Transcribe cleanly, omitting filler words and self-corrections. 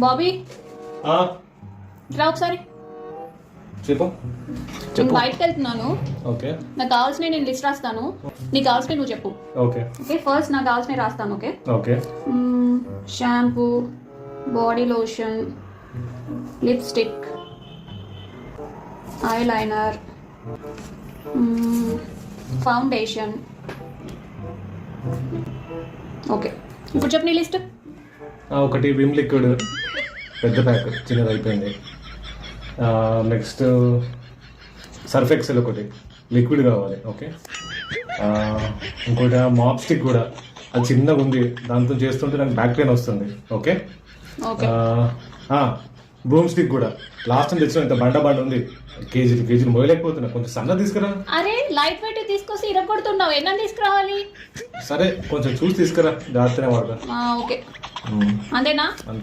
బాబీ ఆ, రా ఒకసారి. చెప్పు నేను చెప్పు. బయటకు వెళ్తున్నాను. ఓకే నాకు కావాల్సినవి నేను లిస్ట్ రాస్తాను, నీకు కావాల్సినవి నువ్వు చెప్పు. ఓకే ఓకే, ఫస్ట్ నాకు కావాల్సినవి రాస్తాను. Okay, okay shampoo, body lotion, lipstick, eye liner, foundation. Okay, ఇప్పుడు చెప్పు నీ లిస్ట్. ఒకటి విమ్ లిక్విడ్ పెద్ద ప్యాక్, చిన్నది అయిపోయింది. నెక్స్ట్ సర్ఫ్ ఎక్సెల్ ఒకటి లిక్విడ్ కావాలి. ఓకే, ఇంకోటి మాప్ స్టిక్ కూడా, అది చిన్నగా ఉంది, దాంతో చేస్తుంటే నాకు బ్యాక్ పెయిన్ వస్తుంది. ఓకే, ఓకే, బ్రూమ్ స్టిక్ కూడా లాస్ట్ టైం తెచ్చిన ఇంత బండ ఉంది, కేజీలు మోయలేకపోతున్నా, కొంచెం సన్న తీసుకురా. అరే లైట్ వెయిట్ తీసుకొస్తే ఇరగొడుతున్నావు, ఎన్న తీసుకురావాలి? సరే కొంచెం చూసి తీసుకురా, జాగ్రత్తనే వాడతా. ఓకే, అంతేనా?